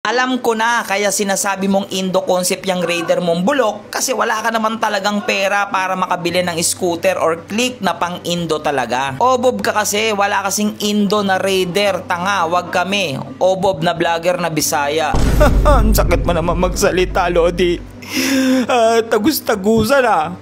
Alam ko na kaya sinasabi mong Indo concept yung Raider mong bulok kasi wala ka naman talagang pera para makabili ng scooter or click na pang Indo talaga. Obob ka kasi, wala kasing Indo na Raider, tanga, wag kami. Obob na vlogger na Bisaya. Ang sakit mo naman magsalita, Lodi. Tagus-tagusan ah.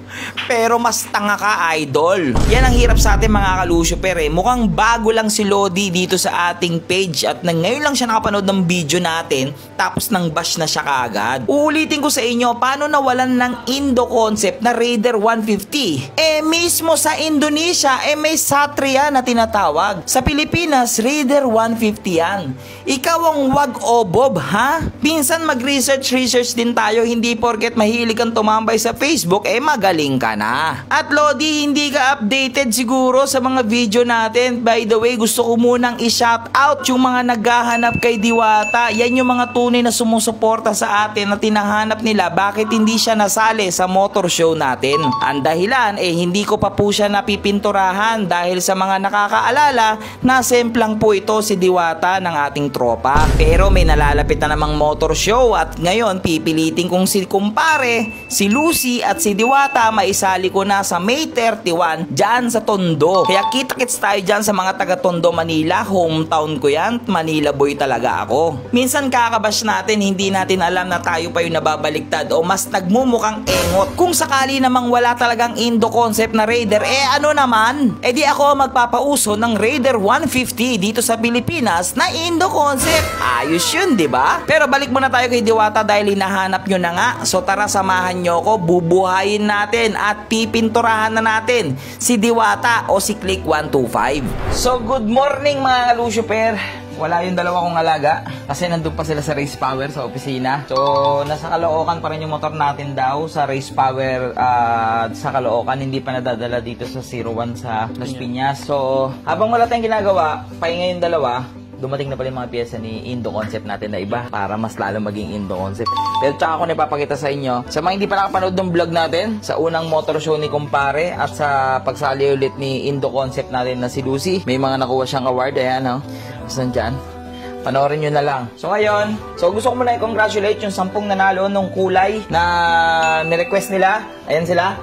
Pero mas tanga ka, idol. Yan ang hirap sa atin mga kalusyuper eh. Mukhang bago lang si Lodi dito sa ating page at ngayon lang siya nakapanood ng video natin tapos nang bash na siya kaagad. Uulitin ko sa inyo paano nawalan ng Indo concept na Raider 150. Mismo sa Indonesia may Satria na tinatawag. Sa Pilipinas, Raider 150 yan. Ikaw ang wag obob ha? Minsan mag-research din tayo, hindi porket mahilig kang tumambay sa Facebook magaling ka na. At Lodi, hindi ka updated siguro sa mga video natin. By the way, gusto ko munang i-shout out yung mga naghahanap kay Diwata. Yan yung mga tunay na sumusuporta sa atin na tinahanap nila bakit hindi siya nasali sa motor show natin. Ang dahilan hindi ko pa po siya napipinturahan dahil sa mga nakakaalala na semplang po ito si Diwata ng ating tropa. Pero may nalalapit na namang motor show at ngayon pipilitin kong si kumpare, si Lucy at si Diwata maisali ko na sa May 31 dyan sa Tondo. Kaya kita-kits tayo dyan sa mga taga Tondo, Manila. Hometown ko yan. Manila boy talaga ako. Minsan kakabash natin, hindi natin alam na tayo pa yung nababaliktad o mas nagmumukhang engot. Kung sakali namang wala talagang Indo concept na Raider, ano naman? Di ako magpapauso ng Raider 150 dito sa Pilipinas na Indo concept. Ayos yun, diba? Pero balik muna tayo kay Diwata dahil hinahanap nyo na nga. So tara, samahan nyo ko, bubuhayin natin at pipinturahan na natin si Diwata o si Click 125. So good morning mga kalusyuper. Wala yung dalawa kong alaga kasi nandun pa sila sa Race Power sa opisina. So nasa Caloocan pa rin yung motor natin daw sa Race Power sa Caloocan. Hindi pa nadadala dito sa 01 sa Las Piñas. So habang wala tayong ginagawa, pahinga yung dalawa, dumating na pala yung mga pyesa ni Indo concept natin na iba para mas lalo maging Indo concept. Pero tsaka ako na ipapakita sa inyo, sa mga hindi pa nakapanood ng vlog natin, sa unang motor show ni Kumpare at sa pagsali ulit ni Indo concept natin na si Lucy, may mga nakuha siyang award. Ayan o, saan dyan? Panoorin nyo na lang. So ngayon, gusto ko muna i-congratulate yung 10 nanalo nung kulay na nirequest nila. Ayan sila.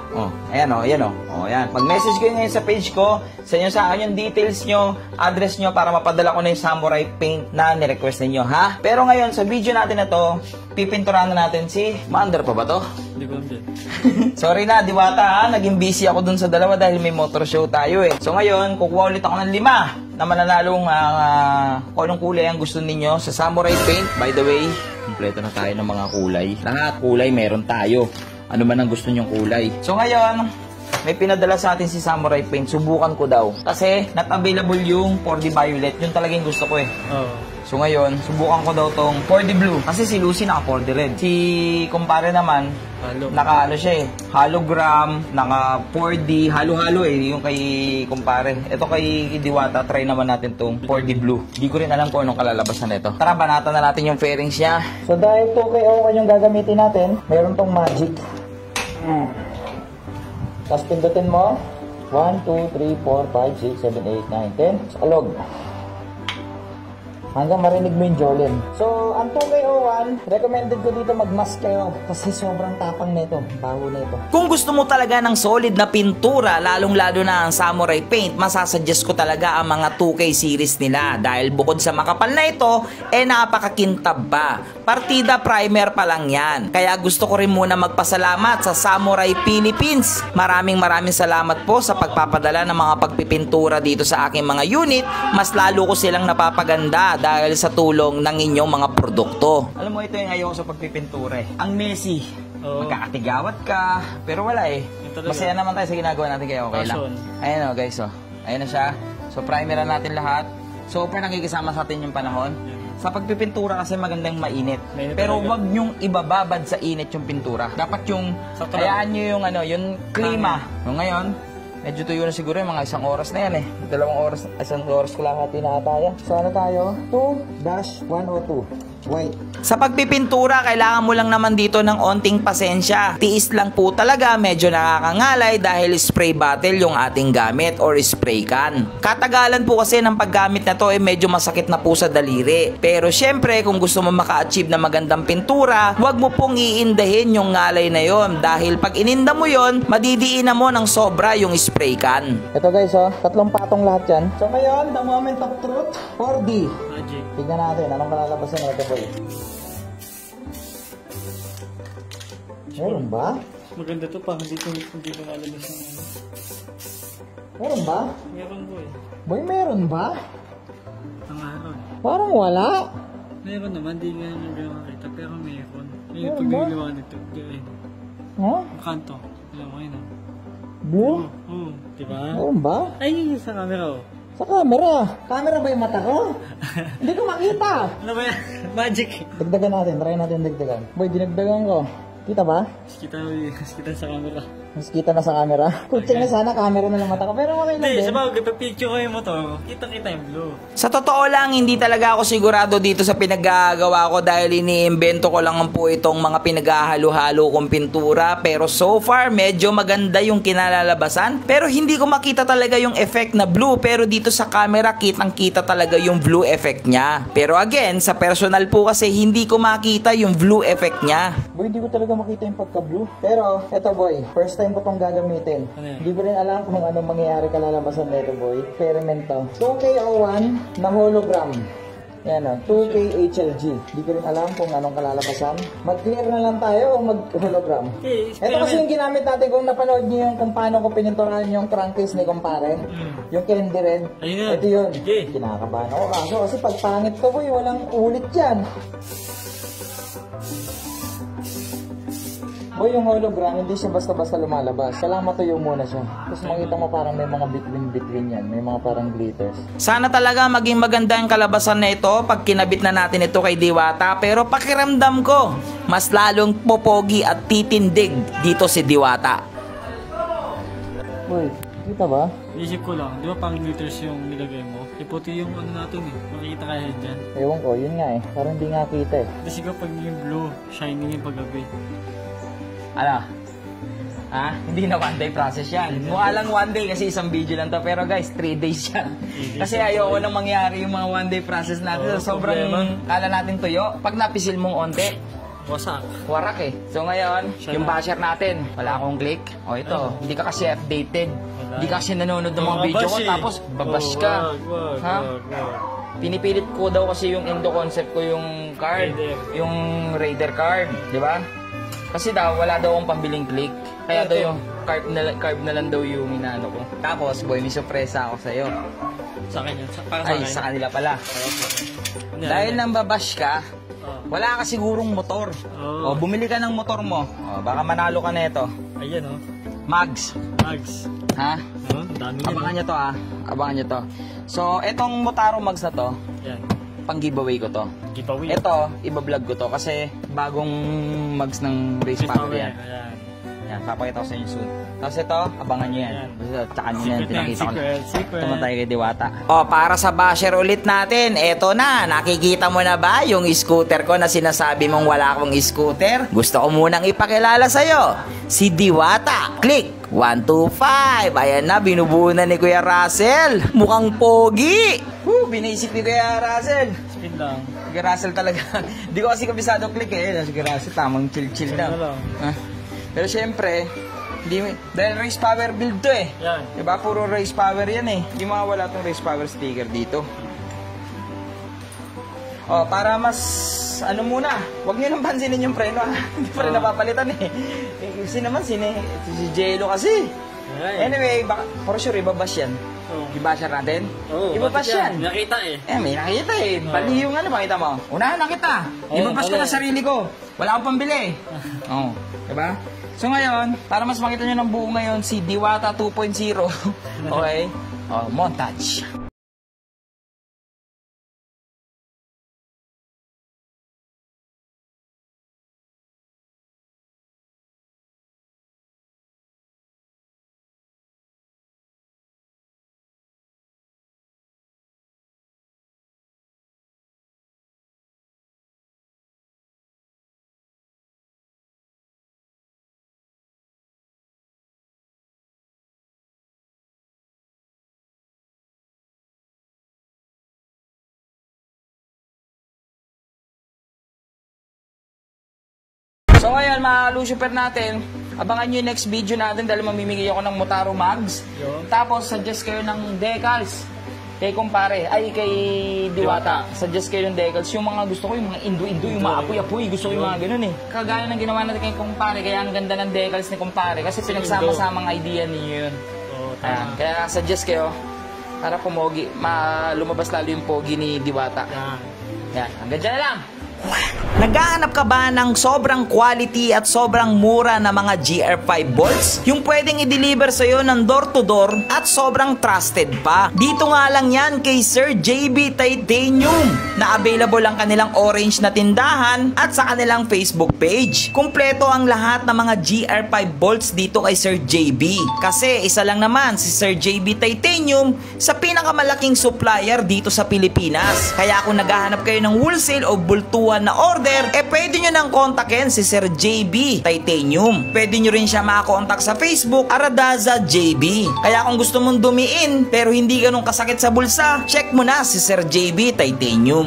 Ayan o, ayan o. Ayan. Mag-message kayo ngayon sa page ko. Sa inyo sa akin yung details nyo, address nyo para mapadala ko na yung samurai paint na nirequest ninyo, ha? Pero ngayon, sa video natin na to, pipinturahan na natin si... Maandar pa ba to? Hindi ko hindi. Sorry na, Diwata ha. Naging busy ako dun sa dalawa dahil may motor show tayo eh. So ngayon, kukuha ulit ako ng 5 na mananalong kung anong kulay ang gusto ninyo sa samurai paint. By the way, kompleto na tayo ng mga kulay. Lahat kulay meron tayo. Ano man ang gusto nyong kulay. So ngayon, may pinadala sa atin si Samurai Paint. Subukan ko daw. Kasi not available yung 4D Violet. Yun talagang gusto ko eh. So ngayon, subukan ko daw tong 4D Blue. Kasi si Lucy naka 4D Red. Si Kumpare naman, naka siya eh. Hologram, naka 4D, halo-halo eh. Yung kay Kumpare. Ito kay Diwata, try naman natin tong 4D Blue. Hindi ko rin alam kung anong kalalabasan nito. Tara, banatan na natin yung fairings niya. So dahil to kay Owen yung gagamitin natin, meron tong magic. Tapos pindutin mo 1, 2, 3, 4, 5, 6, 7, 8, 9, 10 sa kalog hanggang marinig mo yung Jolin. So, ang 2KO1, recommended ko dito mag-mask kayo kasi sobrang tapang nito, bago nito. Kung gusto mo talaga ng solid na pintura, lalong-lalo na ang Samurai Paint, masasuggest ko talaga ang mga 2K series nila dahil bukod sa makapal na ito, napakakintab pa. Partida primer pa lang yan. Kaya gusto ko rin muna magpasalamat sa Samurai Philippines. Maraming salamat po sa pagpapadala ng mga pagpipintura dito sa aking mga unit. Mas lalo ko silang napapaganda dahil sa tulong ng inyong mga produkto. Alam mo, ito yung ayoko sa pagpipintura eh. Ang messy. Magkakatigawat ka. Pero wala eh. Masaya naman tayo sa ginagawa natin kaya okay lang. Ayan o guys o. Ayan na siya. So primer na natin lahat. So far nakikisama sa atin yung panahon. Sa pagpipintura kasi magandang mainit. Pero wag nyong ibababad sa init yung pintura. Dapat yung, hayaan nyo yung yung klima. So ngayon, medyo tuyo na siguro yung mga 1 oras na yan eh. 2 oras, 1 oras ko lang natin nakataya. So ano tayo? 2-102. white. Sa pagpipintura, kailangan mo lang naman dito ng onting pasensya. Tiis lang po talaga, medyo nakakangalay dahil spray bottle yung ating gamit or spray can. Katagalan po kasi ng paggamit na to medyo masakit na po sa daliri. Pero syempre, kung gusto mo maka-achieve na magandang pintura, huwag mo pong iindahin yung ngalay na yon dahil pag ininda mo yon, madidiinan mo ng sobra yung spray can. Ito guys, oh, 3 patong lahat yan. So ngayon, the moment of truth, 4D. Magic. Tignan natin, anong kalalabasan na ito, boy? Meron ba? Maganda to pa, hindi lumalabas ng ano. Meron ba? Meron boy. Boy, meron ba? Ang araw. Parang wala. Meron naman, di nga nyo makita, pero meron. Yung Meron pagliliwa nito, ayun. Huh? Ang kanto, alam mo yun. Blue? Oo, diba? Meron ba? Ay, yun sa camera oh. Sa camera. Camera ba yung mata ko? Hindi ko makita. Ano ba yan? Magic! Dagdagan natin, try natin dagdagan. Boy, dinagdagan ko. Kita ba? Kita sa camera. Mas kita na sa camera. Kutsing na sana, camera na lang mata ko. Pero okay lang Hindi, din. sa bagay, pag picture ko yung motor, kita-kita yung blue. Sa totoo lang, hindi talaga ako sigurado dito sa pinaggagawa ko dahil iniimbento ko lang po itong mga pinaghahalo-halo kong pintura. Pero so far, medyo maganda yung kinalalabasan. Pero hindi ko makita talaga yung effect na blue. Pero dito sa camera, kitang-kita talaga yung blue effect niya. Pero again, sa personal po kasi, hindi ko makita yung blue effect niya. Boy, hindi ko talaga makita yung pagka-blue. Pero, eto boy, first time ko tong gagamitin. Ano yan? Hindi ko rin alam kung anong mangyayari kalalabasan nito boy. Experiment to. 2K01 na hologram. Yan o, 2K HLG. Hindi ko rin alam kung anong kalalabasan. Mag-clear na lang tayo o mag-hologram. Okay, Ito kasi yung ginamit natin kung napanood niyo yung kung paano ko pininturahan yung crankcase ni kumpare. Yung candy red. Ayun na. Ito yun. Okay. Kinakabahan ako kaso kasi pag pangit ko boy, walang ulit yan. Boy, yung hologram, hindi siya basta-basta lumalabas. Kailangan matuyo muna siya. Tapos makita mo parang may mga between yan. May mga parang glitters. Sana talaga maging maganda ang kalabasan na ito pag kinabit na natin ito kay Diwata. Pero pakiramdam ko, mas lalong popogi at titindig dito si Diwata. Boy, kita ba? Isip ko lang, di ba pang glitters yung nilagay mo? Iputi yung ano natin eh, makikita kaya dyan. Ewan ko, yun nga eh. Parang hindi nga kita eh. Kasi kapag yung blue, shining yung paggabi. Ala? Ha? Hindi na one day process yan. Mukha lang one day kasi isang video lang to. Pero guys, 3 days yan. Kasi ayoko nang mangyari yung mga one day process natin. Sobrang kala natin tuyo. Pag napisil mong onte, Wasak. warak eh. So ngayon, yung basher natin, wala akong click. O ito, hindi ka kasi updated. Hindi ka kasi nanonood ng mga video ko. Tapos babash ka. Ha? Pinipilit ko daw kasi yung Indo concept ko yung card. Yung Raider card. Di ba? Kasi daw, wala daw akong pambiling click. Kaya daw yung carb na lang daw yung inaano ko. Tapos, boy, may sorpresa ako sa'yo. Sa akin yan. Para sa Ay, akin. sa kanila pala. Dahil nang babash ka, wala ka sigurong motor. O, bumili ka ng motor mo. O, baka manalo ka na ito. Ayan oh. Mags. Mags. Ha? Oh, dami yan. Abangan nyo to ah. Abangan nyo to. So, etong Motaro Mags na to, Yan. pang giveaway ko to. Giveaway. Ito, ibablog ko to kasi bagong mags ng race power yan. Ayan. Yan, papakita ko sa inyo soon. Tapos ito, abangan nyo yan. Basta tsaka nyo yan, Secret pinakita ko na. secret. Ito tayo kay Diwata. O, para sa basher ulit natin, eto na, nakikita mo na ba yung scooter ko na sinasabi mong wala akong scooter? Gusto ko munang ipakilala sa'yo, si Diwata. Click! 1, 2, 5. Ayan na, binubuo na ni Kuya Russell. Mukhang pogi. Binaisip ni Kuya Russell. Speed lang. Kuya Russell talaga. Di ko kasi kabisado click eh. Si Kuya Russell, tamang chill-chill Chill na lang. lang. Pero syempre, dahil race power build to eh. Yan. Diba? Puro race power yan eh. Hindi mawawala tong race power sticker dito. Oh, para mas ano muna, wag niyo nang pansinin yung preno ha. Hindi pa rin napapalitan eh. Kasi naman si Jello kasi. Alright. Anyway, for sure ibabash yan. Ibasher natin? Ibabash yan. Nakita eh. May nakita eh. Bali yung ano, makita mo. Unahan na kita. Ibabash ko na sarili ko. Wala akong pambili. Oo. Diba? So ngayon, para mas makita nyo ng buo ngayon, si Diwata 2.0. Okay? Oh, montage. So ngayon mga Lucifer natin, abangan nyo yung next video natin dahil mamimigay ako ng Motaro Mags. Tapos suggest kayo ng decals kay kumpare, ay kay Diwata. Suggest kayo ng decals. Yung mga gusto ko, yung mga indo-indo, yung mga apoy-apoy. Gusto ko yung mga ganun eh. Kagaya ng ginawa natin kay kumpare, kaya ang ganda ng decals ni kumpare. Kasi pinagsama-samang idea niyo yun. Ayan, kaya suggest kayo para pumogi, lumabas lalo yung pogi ni Diwata. Yan, hanggang dyan na lang. Naghahanap ka ba ng sobrang quality at sobrang mura na mga GR5 bolts? Yung pwedeng i-deliver sa'yo ng door-to-door at sobrang trusted pa. Dito nga lang yan kay Sir JB Titanium na available ang kanilang orange na tindahan at sa kanilang Facebook page. Kumpleto ang lahat ng mga GR5 bolts dito kay Sir JB. Kasi isa lang naman si Sir JB Titanium sa pinakamalaking supplier dito sa Pilipinas. Kaya kung naghahanap kayo ng wholesale o bultuan na order, pwede nyo nang kontakin si Sir JB Titanium. Pwede nyo rin siya makakontak sa Facebook, Aradaza JB. Kaya kung gusto mong dumiin pero hindi ganun kasakit sa bulsa, check mo na si Sir JB Titanium.